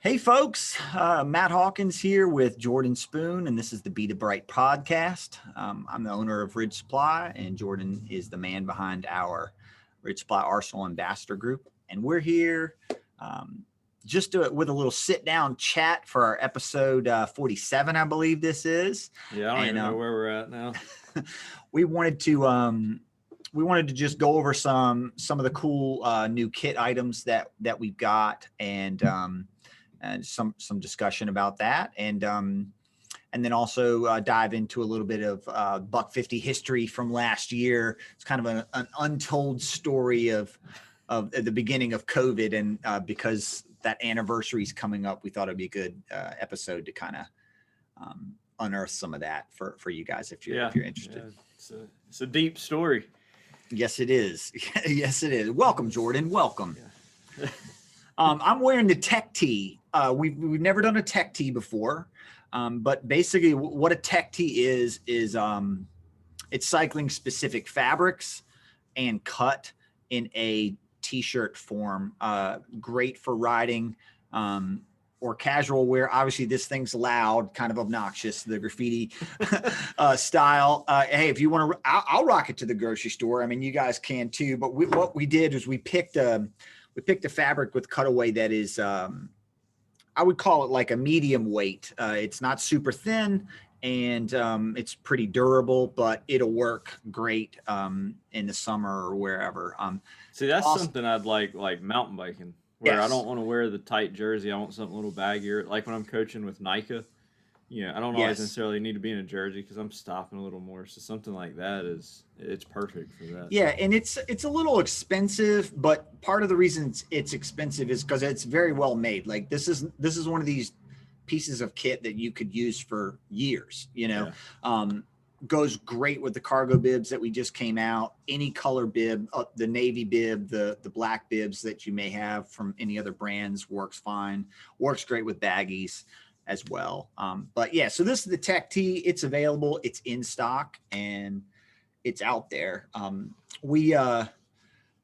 Hey folks, Matt Hawkins here with Jordan Spoon, and this is the Be the Bright podcast. I'm the owner of Ridge Supply, and Jordan is the man behind our Ridge Supply Arsenal Ambassador Group. And we're here with a little sit-down chat for our episode 47, I believe this is. Yeah, I don't even know where we're at now. we wanted to just go over some of the cool new kit items that we've got, and some discussion about that, and then also dive into a little bit of Buck 50 history from last year. It's kind of an untold story of the beginning of COVID, and because that anniversary is coming up, we thought it'd be a good episode to kind of unearth some of that for you guys if you're interested. Yeah, it's a deep story. Yes, it is. Yes, it is. Welcome, Jordan. Welcome. Yeah. I'm wearing the tech tee. We've never done a tech tee before, but basically what a tech tee is it's cycling specific fabrics and cut in a t-shirt form. Great for riding or casual wear. Obviously, this thing's loud, kind of obnoxious, the graffiti style. Hey, if you want to, I'll rock it to the grocery store. I mean, you guys can too. But what we did is we picked a fabric with cutaway that is, I would call it like a medium weight. It's not super thin, and it's pretty durable, but it'll work great in the summer or wherever. See, that's something I'd like mountain biking, where Yes. I don't want to wear the tight jersey. I want something a little baggier, like when I'm coaching with Nika. I don't always necessarily need to be in a jersey because I'm stopping a little more. So something like that it's perfect for that. Yeah, and it's a little expensive, but part of the reason it's expensive is because it's very well made. Like this is one of these pieces of kit that you could use for years. Yeah. Goes great with the cargo bibs that we just came out. Any color bib, the navy bib, the black bibs that you may have from any other brands works fine. Works great with baggies as well. But yeah, so this is the tech tee. It's available. It's in stock and it's out there. We, in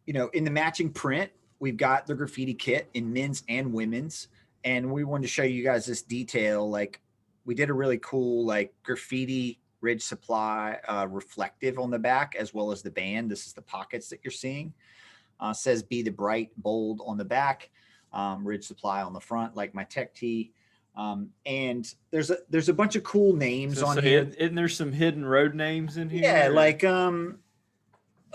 the matching print, we've got the graffiti kit in men's and women's. And we wanted to show you guys this detail. Like we did a really cool, like graffiti Ridge Supply reflective on the back, as well as the band. This is the pockets that you're seeing. Says Be the Bright bold on the back, Ridge Supply on the front, like my tech tee. And there's a bunch of cool names on here. Isn't there some hidden road names in here? Yeah, like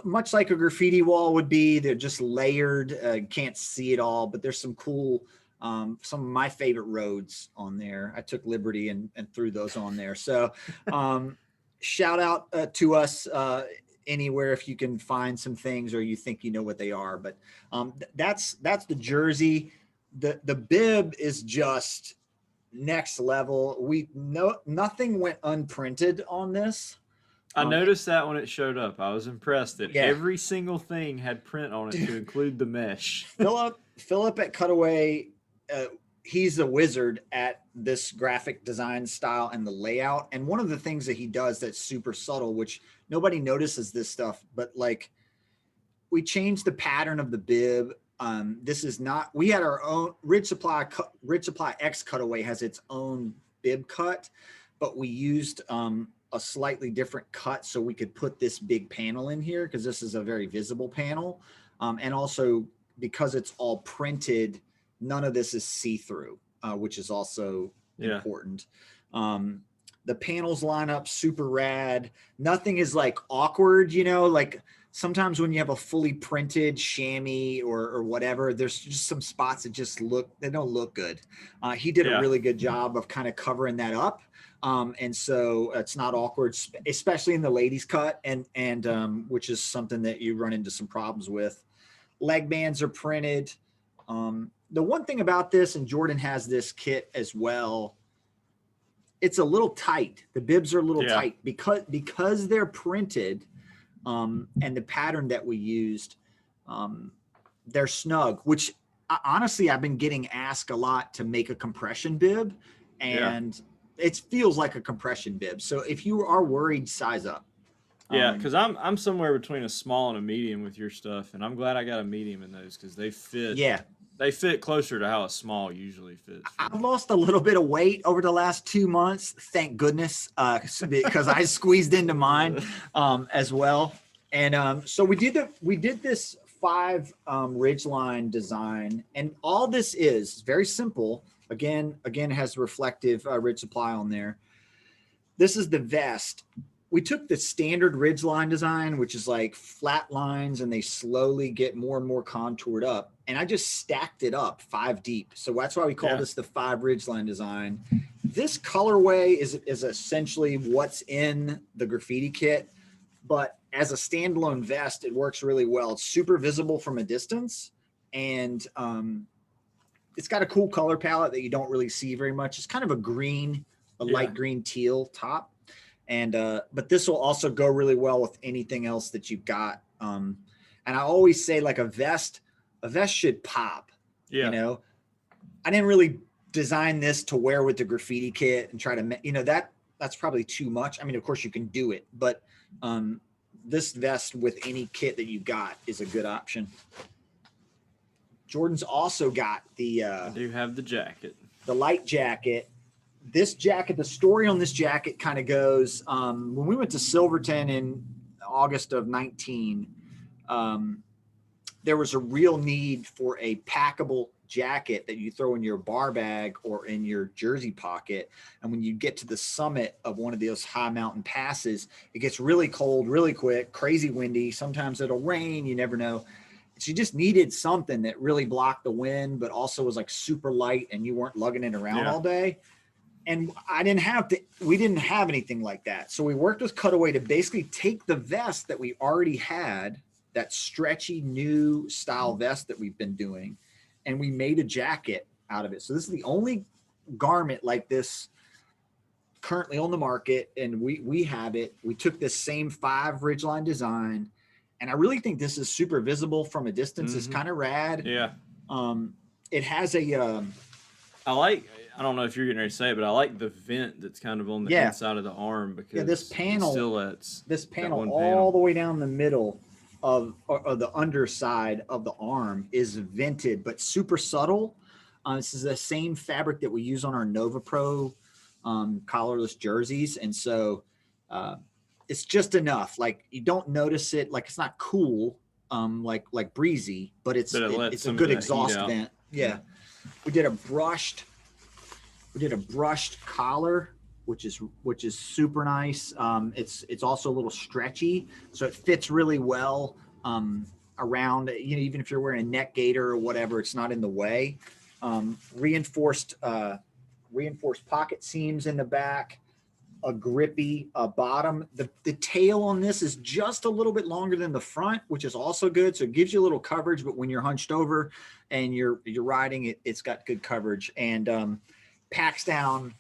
much like a graffiti wall would be. They're just layered. Can't see it all, but there's some cool some of my favorite roads on there. I took liberty and threw those on there. So shout out to us anywhere if you can find some things or you think you know what they are. But that's the jersey. The bib is just next level. Nothing went unprinted on this. I noticed that when it showed up. I was impressed that every single thing had print on it to include the mesh. Philip at Cutaway, he's a wizard at this graphic design style and the layout. And one of the things that he does that's super subtle, which nobody notices this stuff, but like we changed the pattern of the bib. This is not, we had our own Ridge Supply X Cutaway has its own bib cut, but we used a slightly different cut so we could put this big panel in here because this is a very visible panel. And also because it's all printed, none of this is see-through, which is also important. The panels line up super rad. Nothing is like awkward, like sometimes when you have a fully printed chamois or whatever, there's just some spots that they don't look good. He did a really good job of kind of covering that up. And so it's not awkward, especially in the ladies cut and which is something that you run into some problems with. Leg bands are printed. The one thing about this, and Jordan has this kit as well, it's a little tight. The bibs are a little tight because they're printed, and the pattern that we used, they're snug, which honestly, I've been getting asked a lot to make a compression bib, and it feels like a compression bib. So if you are worried, size up. Yeah, because I'm somewhere between a small and a medium with your stuff, and I'm glad I got a medium in those because they fit. Yeah, they fit closer to how a small usually fits. I've lost a little bit of weight over the last 2 months, thank goodness, because I squeezed into mine as well. And so we did this 5 Ridgeline design, and all this is very simple. Again, has reflective ridge supply on there. This is the vest. We took the standard Ridgeline design, which is like flat lines, and they slowly get more and more contoured up. And I just stacked it up 5 deep. So that's why we call this the 5 Ridgeline design. This colorway is essentially what's in the graffiti kit, but as a standalone vest, it works really well. It's super visible from a distance, and it's got a cool color palette that you don't really see very much. It's kind of a green, light green teal top. And but this will also go really well with anything else that you've got. And I always say, like, a vest should pop. Yeah. You know, I didn't really design this to wear with the graffiti kit and try to, you know, that's probably too much. I mean, of course you can do it, but this vest with any kit that you've got is a good option. Jordan's also got the I do have the jacket, the light jacket. This jacket, the story on this jacket kind of goes, when we went to Silverton in August of 19, there was a real need for a packable jacket that you throw in your bar bag or in your jersey pocket. And when you get to the summit of one of those high mountain passes, it gets really cold, really quick, crazy windy. Sometimes it'll rain, you never know. So you just needed something that really blocked the wind, but also was like super light and you weren't lugging it around all day. And we didn't have anything like that. So we worked with Cutaway to basically take the vest that we already had, that stretchy new style vest that we've been doing, and we made a jacket out of it. So this is the only garment like this currently on the market, and we have it. We took this same 5 Ridgeline design, and I really think this is super visible from a distance. It's kind of rad. Yeah. It has a I don't know if you're getting ready to say it, but I like the vent that's kind of on the inside of the arm, because this panel all the way down the middle of the underside of the arm is vented, but super subtle. This is the same fabric that we use on our Nova Pro collarless jerseys, and so it's just enough. Like, you don't notice it. Like, it's not cool, like breezy, but it's a good exhaust vent. Yeah, we did a brushed collar, which is super nice. It's also a little stretchy, so it fits really well around, you know, even if you're wearing a neck gaiter or whatever, it's not in the way. Reinforced pocket seams in the back, a grippy bottom. The tail on this is just a little bit longer than the front, which is also good. So it gives you a little coverage, but when you're hunched over and you're riding, it's got good coverage, and packs down.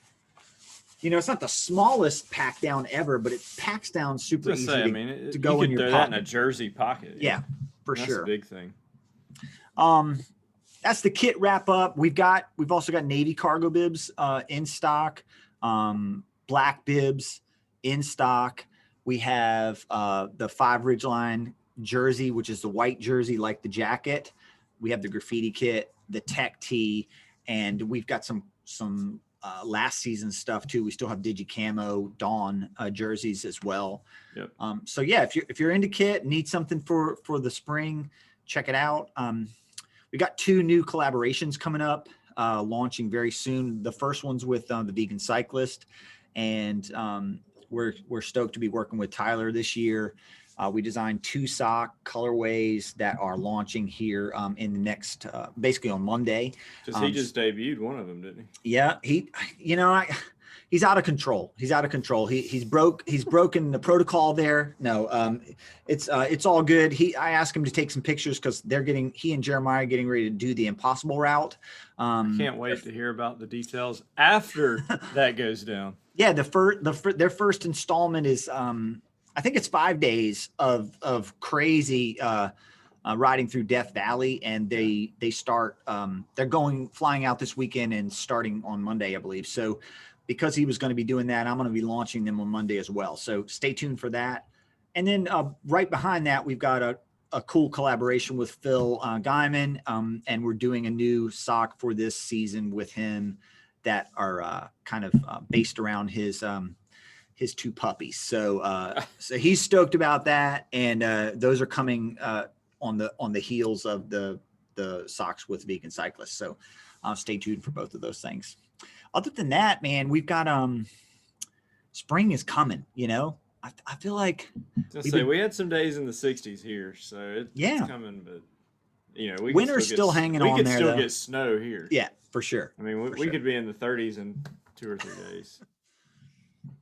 You know, it's not the smallest pack down ever, but it packs down super easy to go in your pocket. You could throw that in a jersey pocket. Yeah, for sure. That's a big thing. That's the kit wrap up. We've also got navy cargo bibs in stock, black bibs in stock. We have the 5 Ridgeline jersey, which is the white jersey like the jacket. We have the graffiti kit, the tech tee, and we've got some last season stuff too. We still have Digi Camo Dawn jerseys as well. Yep. So yeah, if you're into kit, need something for the spring, check it out. We got 2 new collaborations coming up, launching very soon. The first one's with the Vegan Cyclist, and we're stoked to be working with Tyler this year. We designed 2 sock colorways that are launching here in the next, basically on Monday. He just debuted one of them, didn't he? Yeah, he's out of control. He's broken the protocol there. No, it's all good. I asked him to take some pictures because he and Jeremiah are getting ready to do the Impossible route. I can't wait to hear about the details after that goes down. Yeah, their first installment is I think it's 5 days of crazy riding through Death Valley, and they start they're flying out this weekend and starting on Monday, I believe. So because he was going to be doing that, I'm going to be launching them on Monday as well. So stay tuned for that. And then right behind that, we've got a cool collaboration with Phil Guyman, and we're doing a new sock for this season with him that are kind of based around his two puppies. So he's stoked about that, and those are coming on the heels of the socks with Vegan Cyclists. So stay tuned for both of those things. Other than that, man, we've got spring is coming. I feel like we had some days in the 60s here, so it's coming, but winter's still hanging on there. We could still get snow here. Yeah, for sure. I mean, we could be in the 30s in 2 or 3 days.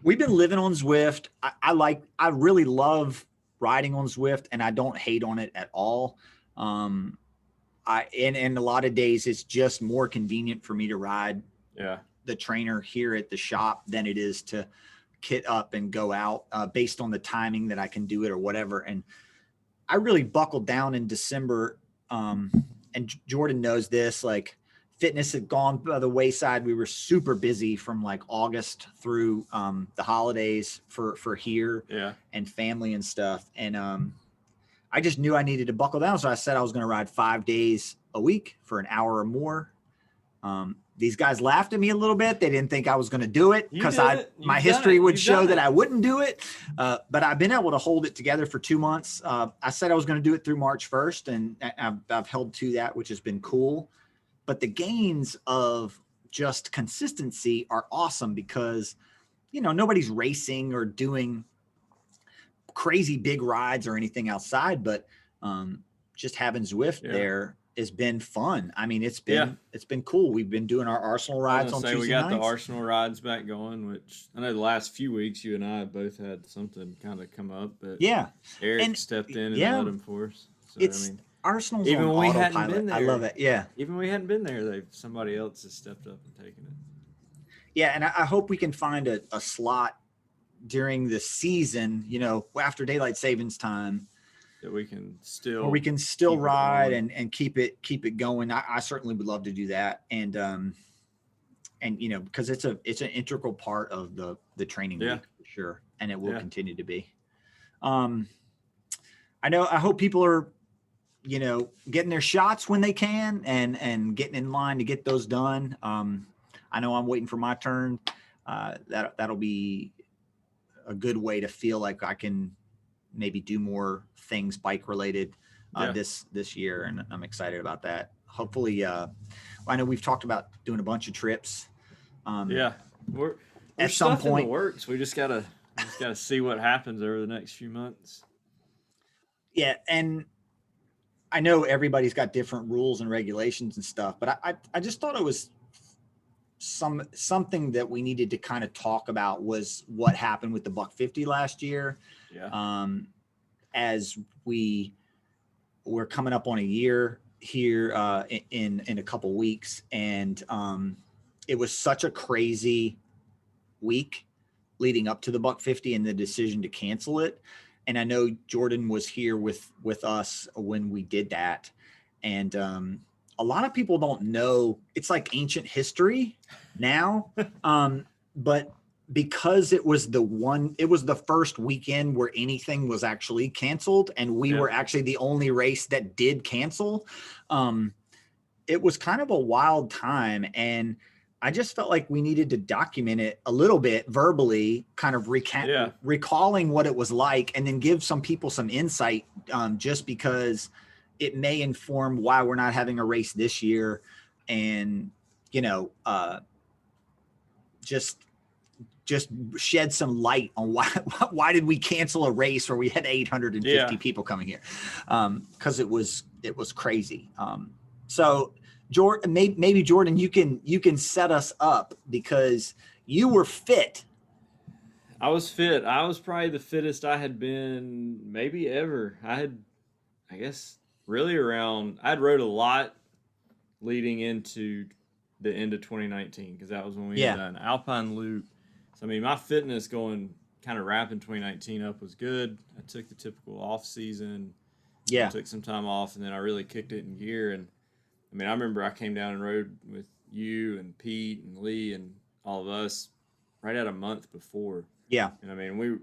We've been living on Zwift. I really love riding on Zwift, and I don't hate on it at all. And a lot of days it's just more convenient for me to ride the trainer here at the shop than it is to kit up and go out based on the timing that I can do it or whatever. And I really buckled down in December. And Jordan knows this, like fitness had gone by the wayside. We were super busy from like August through the holidays for here and family and stuff. And I just knew I needed to buckle down. So I said I was going to ride 5 days a week for an hour or more. These guys laughed at me a little bit. They didn't think I was going to do it because my history would show that I wouldn't do it. But I've been able to hold it together for 2 months. I said I was going to do it through March 1st, and I've held to that, which has been cool. But the gains of just consistency are awesome because, nobody's racing or doing crazy big rides or anything outside, but just having Zwift there has been fun. I mean, it's been cool. We've been doing our Arsenal rides on Tuesday nights. We got the Arsenal rides back going, which I know the last few weeks you and I have both had something kind of come up, but Eric stepped in and led them for us. So, Arsenal's even on when we autopilot. hadn't been there, I love it. Yeah. Even when we hadn't been there, somebody else has stepped up and taken it. Yeah, and I hope we can find a slot during the season, after daylight savings time, that we can still ride and keep it going. I certainly would love to do that. And because it's an integral part of the training week for sure. And it will continue to be. I hope people are, getting their shots when they can and getting in line to get those done. I know I'm waiting for my turn. That'll be a good way to feel like I can maybe do more things bike related this year, and I'm excited about that. Hopefully, I know we've talked about doing a bunch of trips. We're at some point in the works. We just gotta see what happens over the next few months. Yeah, and I know everybody's got different rules and regulations and stuff, but I just thought it was something that we needed to kind of talk about was what happened with the Buck 50 last year. As we were coming up on a year here in a couple weeks, and it was such a crazy week leading up to the Buck 50 and the decision to cancel it. And I know Jordan was here with us when we did that, and a lot of people don't know. It's like ancient history now, but because it was the first weekend where anything was actually canceled, and we were actually the only race that did cancel. It was kind of a wild time, and I just felt like we needed to document it a little bit verbally, kind of recalling what it was like, and then give some people some insight, just because it may inform why we're not having a race this year. And, just shed some light on why did we cancel a race where we had 850 people coming here? Cause it was crazy. So Jordan, maybe Jordan, you can set us up because you were fit. I was fit. I was probably the fittest I had been maybe ever. I'd rode a lot leading into the end of 2019 because that was when we had done Alpine Loop. So, my fitness going kind of wrapping 2019 up was good. I took the typical off season. I took some time off, and then I really kicked it in gear. And, I remember I came down and rode with you and Pete and Lee and all of us right at a month before. Yeah. And,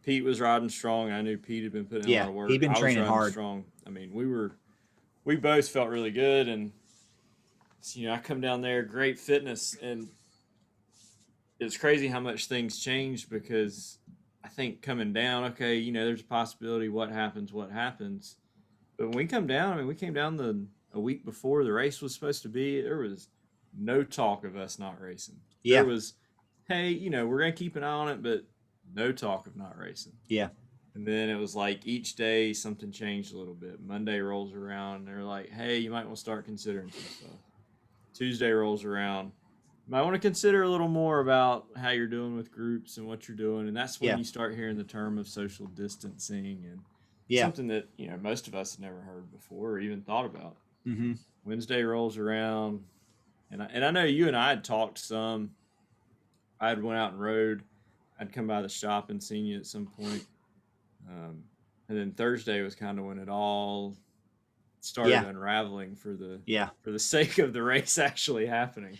Pete was riding strong. I knew Pete had been putting in a lot of work. He'd been I was training riding hard. strong. I mean, we both felt really good, and I come down there, great fitness, and it's crazy how much things changed because I think coming down, okay, there's a possibility what happens. But when we come down, I mean, we came down a week before the race was supposed to be. There was no talk of us not racing. Yeah. There was, hey, we're going to keep an eye on it, but no talk of not racing. Yeah. And then it was like each day something changed a little bit. Monday rolls around, and they're like, hey, you might want to start considering some stuff. Tuesday rolls around. You might want to consider a little more about how you're doing with groups and what you're doing. And that's when you start hearing the term of social distancing and something that, most of us had never heard before or even thought about. Mm-hmm. Wednesday rolls around, and I know you and I had talked some. I had went out and rode. I'd come by the shop and seen you at some point. And then Thursday was kind of when it all started unraveling for the sake of the race actually happening.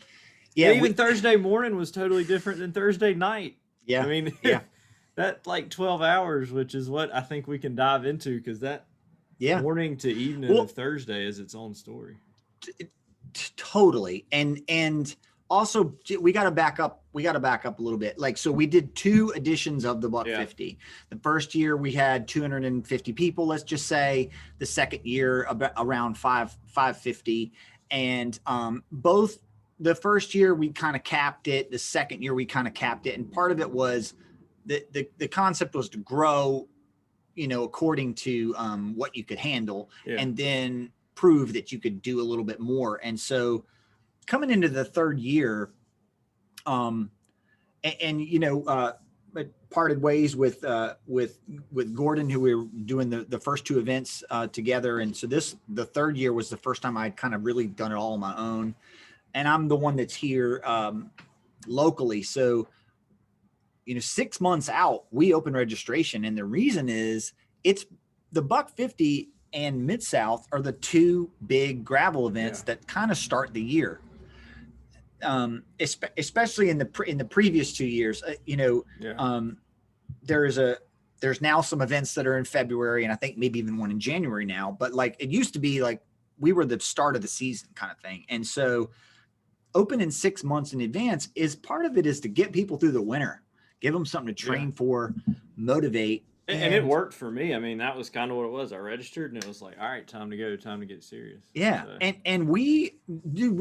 Yeah, even Thursday morning was totally different than Thursday night. Yeah, I mean, that like 12 hours, which is what I think we can dive into, because that morning to evening of Thursday is its own story. Totally, and also we got to back up. We got to back up a little bit. Like, so we did 2 editions of the Buck 50. The first year we had 250 people, let's just say. The second year around 550, and both. The first year we kind of capped it. The second year we kind of capped it. And part of it was the concept was to grow, according to what you could handle, and then prove that you could do a little bit more. And so coming into the third year, parted ways with Gordon, who we were doing the first 2 events together. And so the third year was the first time I'd kind of really done it all on my own. And I'm the one that's here locally. So, 6 months out, we open registration. And the reason is it's the Buck 50 and Mid-South are the 2 big gravel events that kind of start the year. Especially in the previous 2 years, there's now some events that are in February, and I think maybe even one in January now. But like it used to be, like we were the start of the season kind of thing. And so open in 6 months in advance is part of it is to get people through the winter, give them something to train for, motivate. And it worked for me. I mean, that was kind of what it was. I registered and it was like, all right, time to go, time to get serious. Yeah. So. And we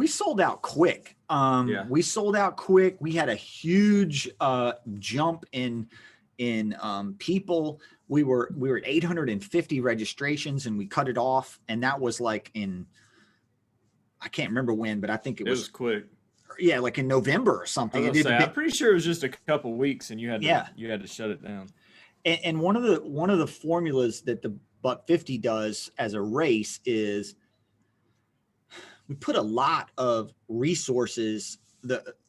sold out quick. We sold out quick. We had a huge jump in people. We were at 850 registrations and we cut it off. And that was like I can't remember when, but I think it was quick. Yeah, like in November or something. I'm pretty sure it was just a couple weeks, and you had to shut it down. And one of the formulas that the Buck 50 does as a race is we put a lot of resources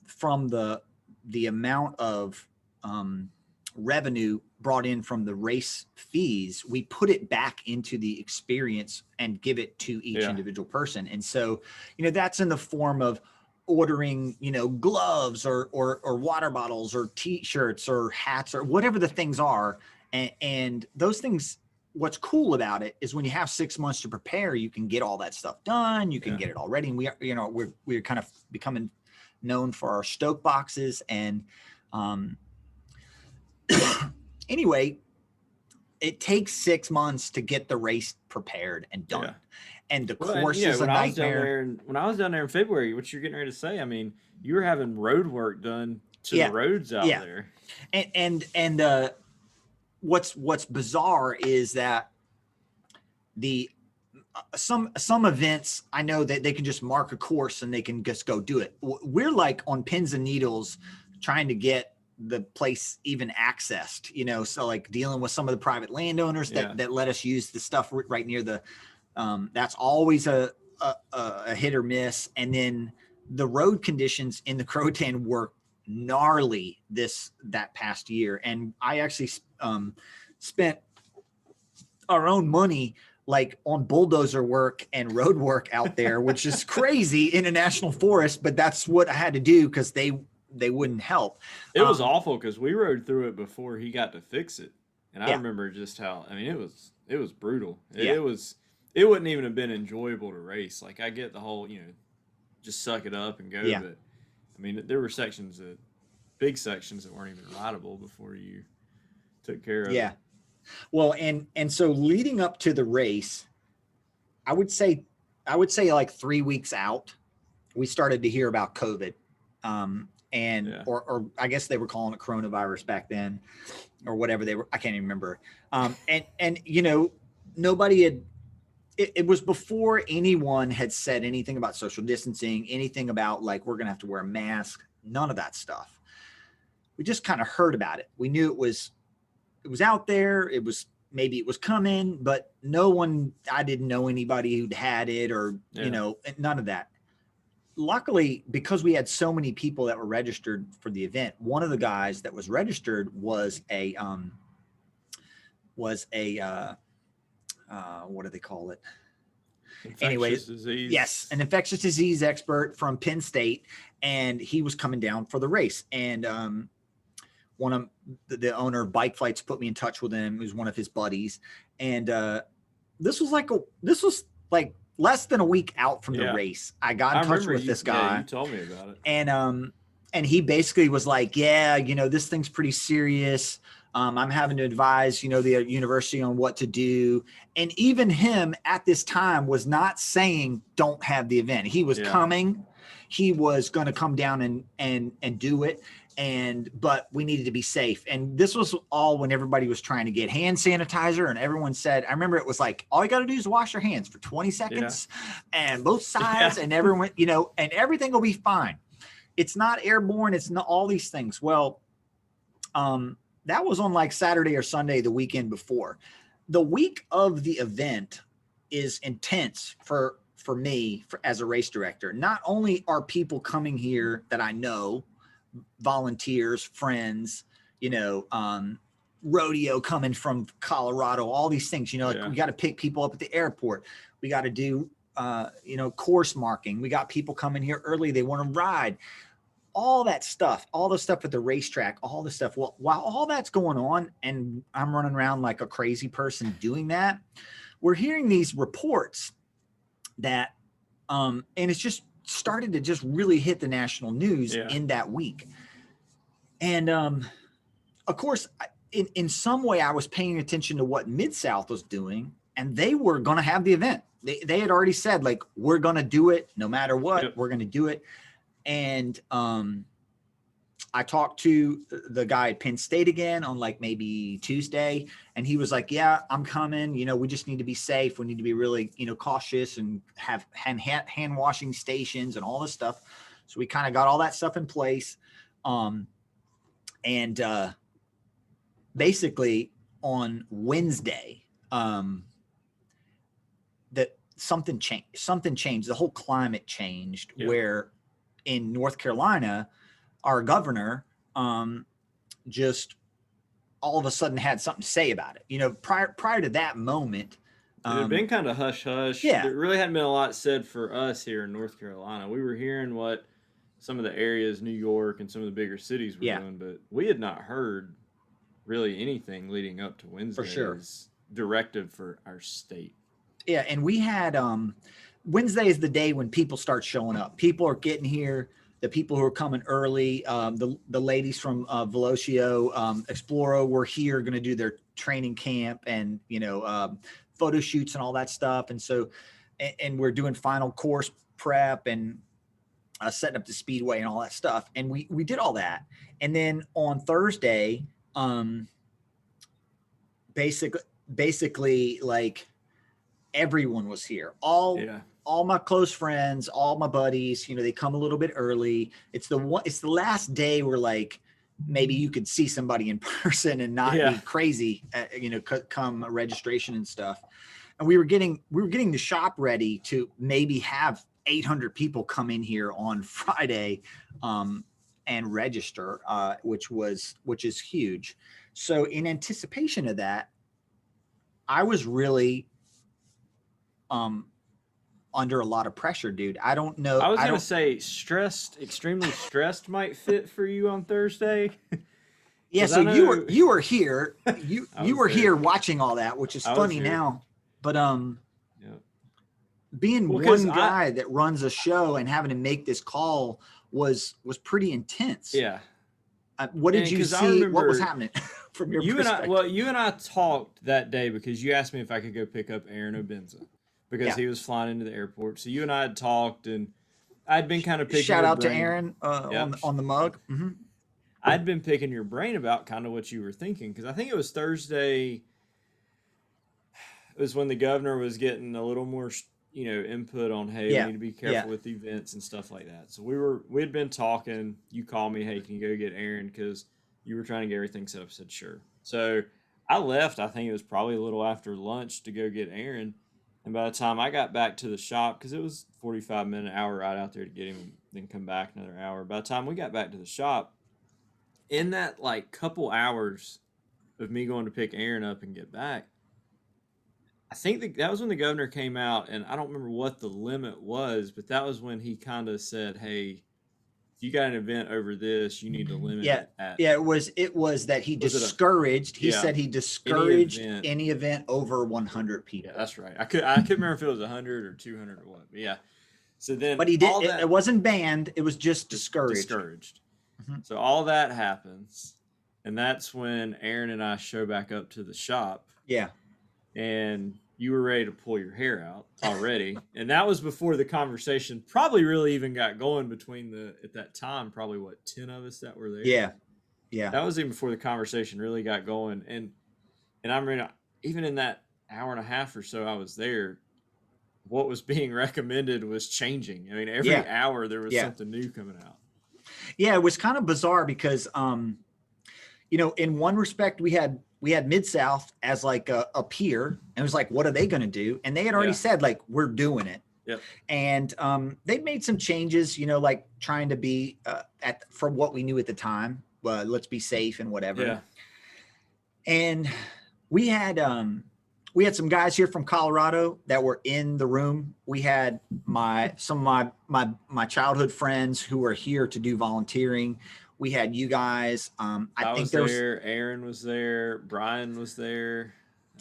from the amount of revenue brought in from the race fees, we put it back into the experience and give it to each individual person. And so, that's in the form of ordering, gloves or water bottles or t-shirts or hats or whatever the things are. And those things, what's cool about it is when you have 6 months to prepare, you can get all that stuff done. You can get it all ready. And we're kind of becoming known for our Stoke boxes. And, anyway, it takes 6 months to get the race prepared and done. And the course is a nightmare. When I was down there in February, what you're getting ready to say, I mean, you were having road work done to the roads out there. And what's bizarre is that some events, I know that they can just mark a course and they can just go do it. We're like on pins and needles trying to get the place even accessed, so like dealing with some of the private landowners that let us use the stuff right near the, that's always a hit or miss. And then the road conditions in the Croatan were gnarly that past year. And I actually spent our own money like on bulldozer work and road work out there, which is crazy in a national forest, but that's what I had to do because they wouldn't help. It was awful because we rode through it before he got to fix it. And I remember just how, I mean, it was brutal. Yeah. It wouldn't even have been enjoyable to race. Like, I get the whole, just suck it up and go. Yeah. But I mean, there were big sections that weren't even rideable before you took care of it. Well, and so leading up to the race, I would say like 3 weeks out, we started to hear about COVID. Or I guess they were calling it coronavirus back then, or whatever they were. I can't even remember. And nobody had. It was before anyone had said anything about social distancing, anything about like we're gonna have to wear a mask. None of that stuff. We just kind of heard about it. We knew it was out there. Maybe it was coming, but I didn't know anybody who'd had it or none of that. Luckily, because we had so many people that were registered for the event, one of the guys that was registered was a what do they call it? Infectious disease. Yes, an infectious disease expert from Penn State, and he was coming down for the race. And one of the owner of Bike Flights put me in touch with him. He was one of his buddies, and this was like less than a week out from the race. I got in touch with this guy. Yeah, you told me about it. And he basically was like, this thing's pretty serious. I'm having to advise, the university on what to do. And even him at this time was not saying don't have the event. He was coming. He was going to come down and do it. But we needed to be safe. And this was all when everybody was trying to get hand sanitizer, and everyone said, I remember it was like, all you got to do is wash your hands for 20 seconds and both sides and everyone, and everything will be fine. It's not airborne. It's not all these things. Well, that was on like Saturday or Sunday, the weekend before. The week of the event is intense for me as a race director. Not only are people coming here that I know, volunteers, friends, rodeo coming from Colorado, all these things, we got to pick people up at the airport. We got to do, course marking. We got people coming here early. They want to ride. All that stuff, all the stuff at the racetrack, all the stuff. Well, while all that's going on and I'm running around like a crazy person doing that, we're hearing these reports that, and it's just started to just really hit the national news in that week. And of course, in some way, I was paying attention to what Mid-South was doing, and they were going to have the event. They had already said, like, we're going to do it no matter what. We're going to do it. And I talked to the guy at Penn State again on like maybe Tuesday, and he was like, yeah, I'm coming. We just need to be safe. We need to be really, cautious and have hand washing stations and all this stuff. So we kind of got all that stuff in place. And basically on Wednesday, that something changed. The whole climate changed where in North Carolina, our governor just all of a sudden had something to say about it. Prior to that moment, it had been kind of hush hush. Yeah. There really hadn't been a lot said for us here in North Carolina. We were hearing what some of the areas, New York and some of the bigger cities were doing, but we had not heard really anything leading up to Wednesday's directive for our state. Yeah, and we had Wednesday is the day when people start showing up. People are getting here. The people who are coming early, the ladies from Velocio, Exploro were here, going to do their training camp and photo shoots and all that stuff. And so, and we're doing final course prep and setting up the speedway and all that stuff. And we did all that. And then on Thursday, basically like everyone was here. All my close friends, all my buddies, they come a little bit early. It's the last day where like maybe you could see somebody in person and not be crazy, come registration and stuff. And we were getting the shop ready to maybe have 800 people come in here on Friday and register, which is huge. So in anticipation of that, I was really under a lot of pressure, dude. I don't know. I was going to say extremely stressed might fit for you on Thursday. Yeah, so you were here. You were here watching all that, which is funny now. But being one guy that runs a show and having to make this call was pretty intense. Yeah. What did you see? What was happening from your perspective? You and I talked that day because you asked me if I could go pick up Aaron Obenza because he was flying into the airport. So you and I had talked, and I'd been kind of picking shout out to Aaron on the mug. Mm-hmm. I'd been picking your brain about kind of what you were thinking, because I think it was Thursday. It was when the governor was getting a little more, input on, hey, we need to be careful with events and stuff like that. So we'd been talking. You called me, hey, can you go get Aaron? Because you were trying to get everything set up. I said, sure. So I left. I think it was probably a little after lunch to go get Aaron. And by the time I got back to the shop, because it was 45-minute hour ride out there to get him, and then come back another hour. By the time we got back to the shop, in that couple hours of me going to pick Aaron up and get back, I think that was when the governor came out, and I don't remember what the limit was, but that was when he kind of said, hey, if you got an event over this, you need to limit it at. Yeah, it was that he discouraged. He said he discouraged any event over 100 people. Yeah, that's right. I couldn't remember if it was 100 or 200 or what. But yeah. So then, but he did. It wasn't banned. It was just discouraged. Mm-hmm. So all that happens, and that's when Aaron and I show back up to the shop. Yeah. And you were ready to pull your hair out already. And that was before the conversation probably really even got going between at that time, probably 10 of us that were there. Yeah. Yeah. That was even before the conversation really got going. And I mean, even in that hour and a half or so I was there, what was being recommended was changing. I mean, every hour there was something new coming out. Yeah, it was kind of bizarre because, in one respect, we had Mid-South as a peer, and it was like, what are they going to do? And they had already said, we're doing it. Yep. And they made some changes, trying to be from what we knew at the time. Let's be safe and whatever. Yeah. And we had some guys here from Colorado that were in the room. We had some of my childhood friends who were here to do volunteering. We had you guys. I think there was Aaron was there. Brian was there.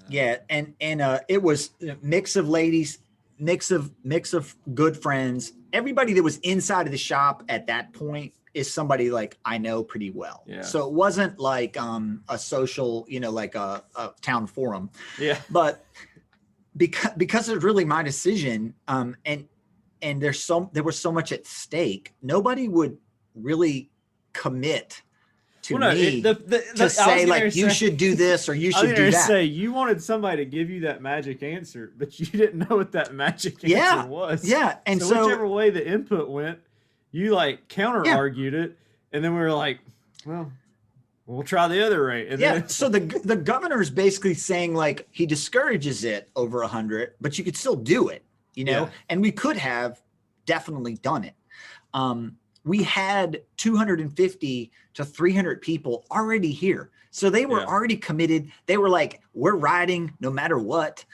Yeah, and it was a mix of ladies, mix of good friends. Everybody that was inside of the shop at that point is somebody I know pretty well. Yeah. So it wasn't like a social, a town forum. Yeah. But because it was really my decision, and there was so much at stake, nobody would really commit to me to say you should do this or you should do that. Say you wanted somebody to give you that magic answer, but you didn't know what that magic answer was. Yeah, and so whichever way the input went, you counter argued it, and then we were like, well, we'll try the other way. And then so the governor's basically saying he discourages it over 100, but you could still do it, and we could have definitely done it. We had 250 to 300 people already here. So they were already committed. They were like, we're riding no matter what.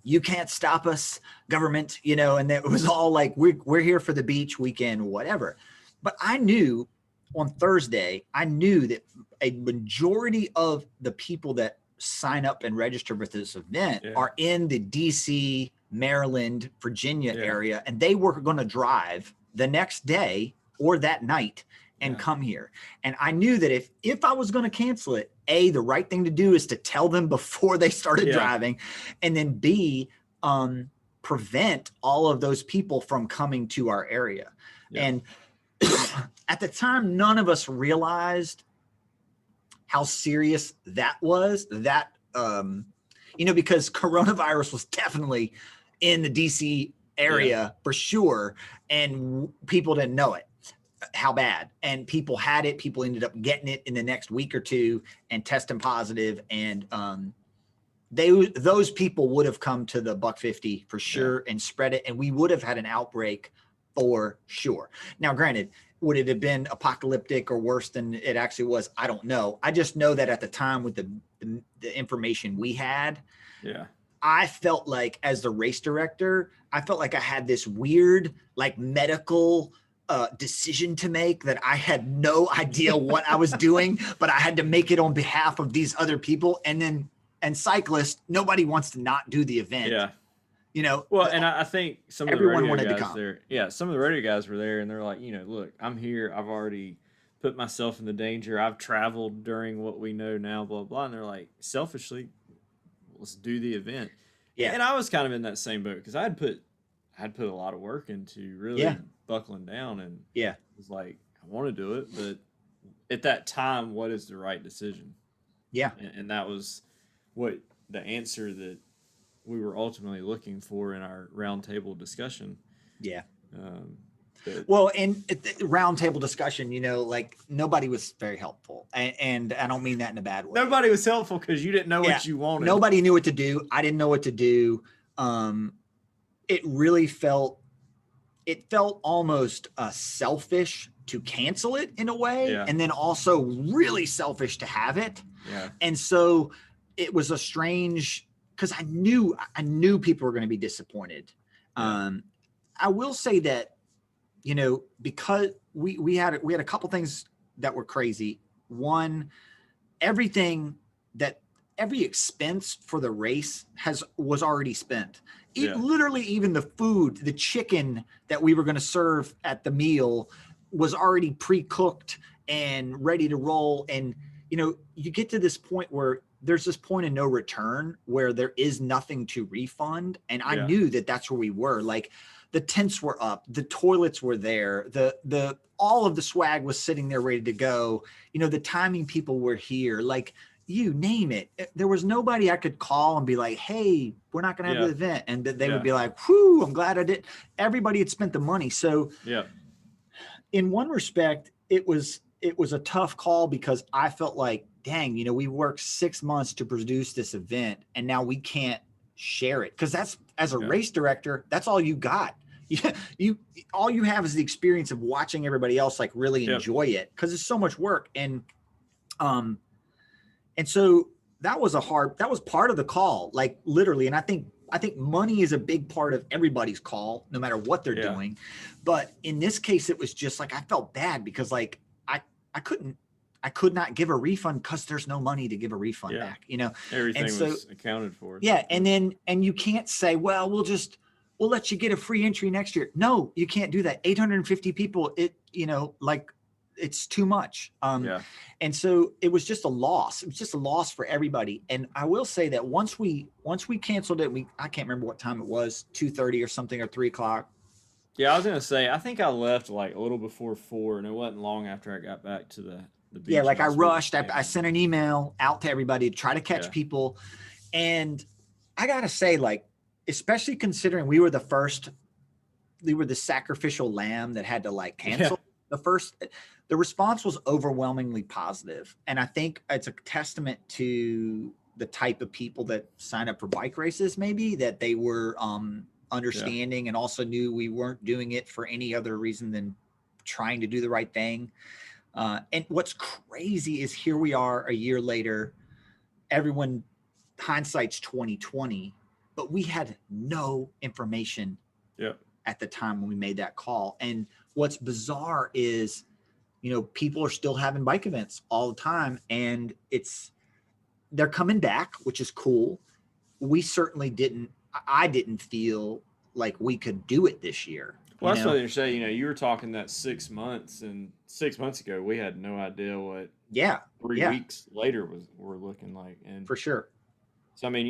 You can't stop us, government, and it was all like, we're here for the beach weekend, whatever. But I knew on Thursday, that a majority of the people that sign up and register for this event are in the DC, Maryland, Virginia area, and they were going to drive the next day or that night and come here. And I knew that if I was going to cancel it, A, the right thing to do is to tell them before they started driving, and then B, prevent all of those people from coming to our area. Yeah. And at the time, none of us realized how serious that was, because coronavirus was definitely in the DC area for sure. And people didn't know it, how bad. And people had it. People ended up getting it in the next week or two and testing positive. And those people would have come to the Buck 50 for sure and spread it. And we would have had an outbreak for sure. Now, granted, would it have been apocalyptic or worse than it actually was? I don't know. I just know that at the time with the information we had, I felt like as the race director, I felt like I had this weird, medical decision to make that I had no idea what I was doing, but I had to make it on behalf of these other people. And cyclists, nobody wants to not do the event. Yeah. You know, well, and I think some of the everyone radio wanted to guys come. there, yeah, some of the radio guys were there, and they're like, look, I'm here. I've already put myself in the danger. I've traveled during what we know now, blah blah. And they're like, selfishly, let's do the event. Yeah. And I was kind of in that same boat because I'd put a lot of work into really buckling down, and yeah, it was like, I want to do it, but at that time, what is the right decision? Yeah. And that was what the answer that we were ultimately looking for in our roundtable discussion. Yeah. But, well, in roundtable discussion, like nobody was very helpful, and I don't mean that in a bad way. Nobody was helpful because you didn't know what you wanted. Nobody knew what to do. I didn't know what to do. It really felt almost selfish to cancel it in a way, and then also really selfish to have it. Yeah. And so it was a strange, because I knew people were going to be disappointed. I will say that, because we had a couple things that were crazy. One, every expense for the race was already spent. Literally, even the food, the chicken that we were going to serve at the meal was already pre-cooked and ready to roll. And, you get to this point where there's this point of no return where there is nothing to refund. And I knew that that's where we were. Like, the tents were up, the toilets were there, the all of the swag was sitting there ready to go. The timing people were here, like, you name it. There was nobody I could call and be like, hey, we're not going to have the event. And they would be like, whew, I'm glad I did. Everybody had spent the money. So in one respect, it was a tough call because I felt like, dang, we worked 6 months to produce this event and now we can't share it. Cause that's, as a race director, that's all you got. All you have is the experience of watching everybody else like really enjoy it. Cause it's so much work. And so that was part of the call, like literally. And I think money is a big part of everybody's call, no matter what they're doing. But in this case, it was just like, I felt bad because like, I could not give a refund because there's no money to give a refund back, Everything was accounted for. Yeah. And you can't say, well, we'll let you get a free entry next year. No, you can't do that. 850 people, it's too much. And so it was just a loss. It was just a loss for everybody. And I will say that once we canceled it, I can't remember what time it was, 2:30 or something, or 3:00. Yeah. I was going to say, I think I left like a little before 4, and it wasn't long after I got back to the beach. Yeah. Like I rushed, I sent an email out to everybody to try to catch people. And I got to say, like, especially considering we were the sacrificial lamb that had to like cancel the response was overwhelmingly positive. And I think it's a testament to the type of people that sign up for bike races, maybe that they were understanding and also knew we weren't doing it for any other reason than trying to do the right thing. And what's crazy is here we are a year later, everyone, hindsight's 2020, but we had no information at the time when we made that call. And what's bizarre is, people are still having bike events all the time, and they're coming back, which is cool. We certainly I didn't feel like we could do it this year. Well, that's what you're saying. You were talking that 6 months, and 6 months ago, we had no idea what 3 weeks later were looking like. And for sure. So, I mean,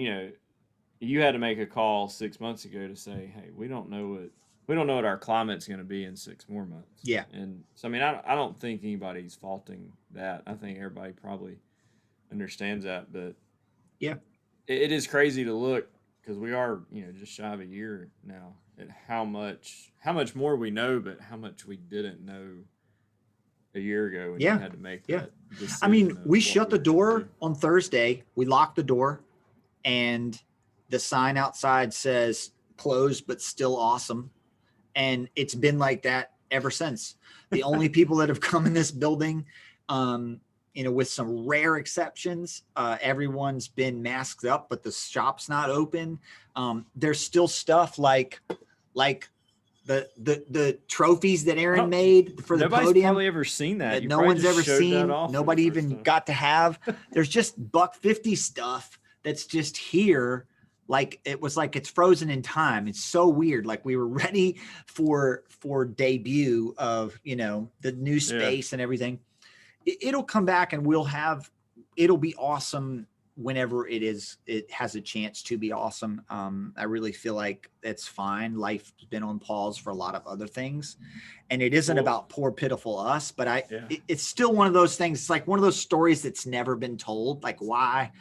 you had to make a call 6 months ago to say, hey, we don't know what our climate's going to be in 6 more months. Yeah. And so, I mean, I don't think anybody's faulting that. I think everybody probably understands that, but it is crazy to look, because we are, just shy of a year now, at how much more we know, but how much we didn't know a year ago when you had to make that decision. I mean, we shut the door on Thursday. We locked the door, and the sign outside says closed but still awesome. And it's been like that ever since. The only people that have come in this building, with some rare exceptions, everyone's been masked up, but the shop's not open. There's still stuff like the trophies that Aaron made for the Nobody's podium. probably ever seen that. No one's ever seen. Nobody even got to have. There's just Buck 50 stuff that's just here. Like it was like it's frozen in time. It's so weird. Like we were ready for debut of, you know, the new space and everything. It'll come back and it'll be awesome whenever it has a chance to be awesome. I really feel like it's fine. Life's been on pause for a lot of other things, and it isn't about poor, pitiful us, but it's still one of those things. It's like one of those stories that's never been told. Like why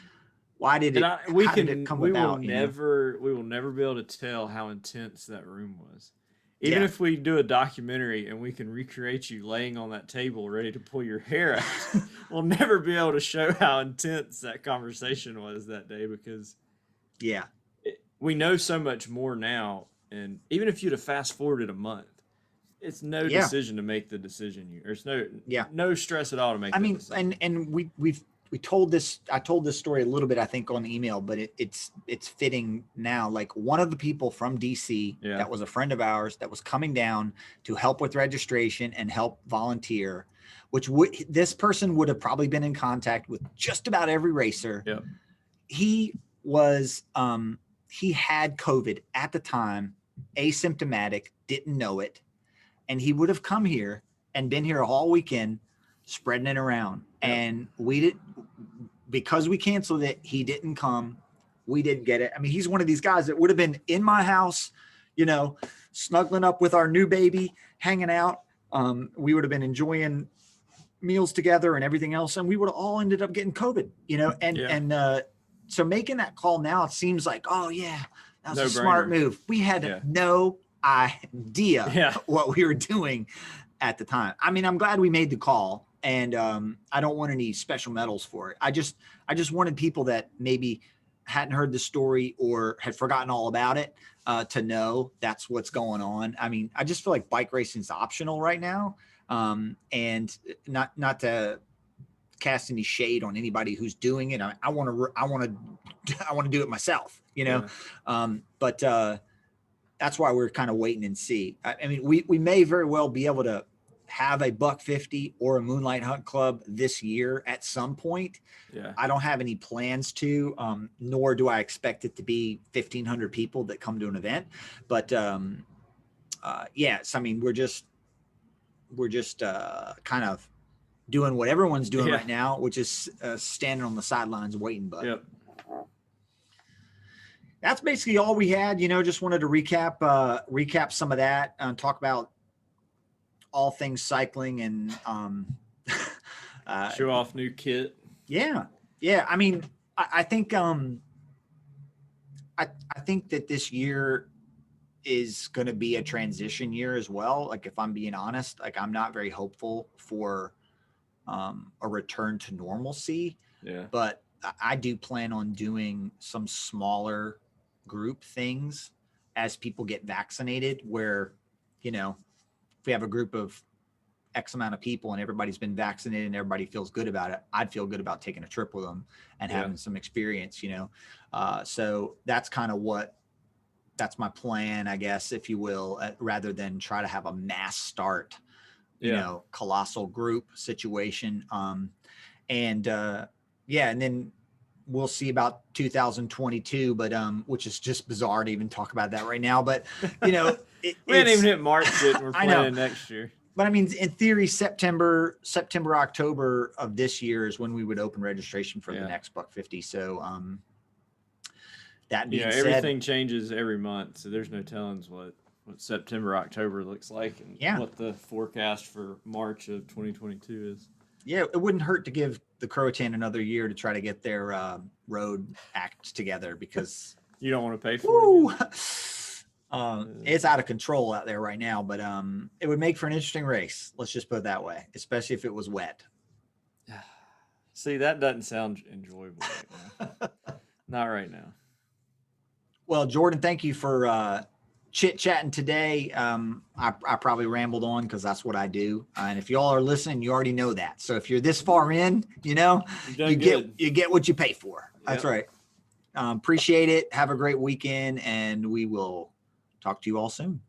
did it, how did it come about? We will never be able to tell how intense that room was. Even if we do a documentary and we can recreate you laying on that table ready to pull your hair out, we'll never be able to show how intense that conversation was that day, because we know so much more now. And even if you'd have fast forwarded a month, it's no decision to make the decision. There's no stress at all to make. I mean, and we told this. I told this story a little bit, I think, on email, but it's fitting now. Like one of the people from DC that was a friend of ours that was coming down to help with registration and help volunteer, this person would have probably been in contact with just about every racer. Yep. He was he had COVID at the time, asymptomatic, didn't know it, and he would have come here and been here all weekend spreading it around. Yep. And because we canceled it, he didn't come. We didn't get it. I mean, he's one of these guys that would have been in my house, you know, snuggling up with our new baby, hanging out. We would have been enjoying meals together and everything else. And we would have all ended up getting COVID, you know, so making that call now, it seems like, oh yeah, that was a smart move. We had no idea what we were doing at the time. I mean, I'm glad we made the call. And I don't want any special medals for it. I just wanted people that maybe hadn't heard the story or had forgotten all about it to know that's what's going on. I mean, I just feel like bike racing is optional right now, and not to cast any shade on anybody who's doing it. I want to do it myself, you know. But that's why we're kind of waiting and see. I mean, we may very well be able to have a Buck 50 or a Moonlight Hunt Club this year at some point. I don't have any plans to, nor do I expect it to be 1,500 people that come to an event. But yes, I mean, we're just kind of doing what everyone's doing right now, which is standing on the sidelines waiting. But that's basically all we had. You know, just wanted to recap some of that and talk about all things cycling and show off new kit. Yeah. I mean, I think I think that this year is going to be a transition year as well. Like, if I'm being honest, like I'm not very hopeful for a return to normalcy. But I do plan on doing some smaller group things as people get vaccinated, where, you know, if we have a group of X amount of people and everybody's been vaccinated and everybody feels good about it, I'd feel good about taking a trip with them and having some experience, you know? So that's kind of that's my plan, I guess, if you will, rather than try to have a mass start, you know, colossal group situation. And then we'll see about 2022, but which is just bizarre to even talk about that right now. But, you know, we haven't even hit March yet. We're planning next year. But I mean, in theory, September, October of this year is when we would open registration for the next Buck 50. So that being said, everything changes every month, so there's no telling what September, October looks like, and what the forecast for March of 2022 is. Yeah, it wouldn't hurt to give the Croatan another year to try to get their road act together, because you don't want to pay for it. It's out of control out there right now, but it would make for an interesting race. Let's just put it that way, especially if it was wet. See, that doesn't sound enjoyable right now. Not right now. Well, Jordan, thank you for chit-chatting today. I probably rambled on because that's what I do. And if y'all are listening, you already know that. So if you're this far in, you know, you get what you pay for. That's right. Appreciate it. Have a great weekend, and we will talk to you all soon.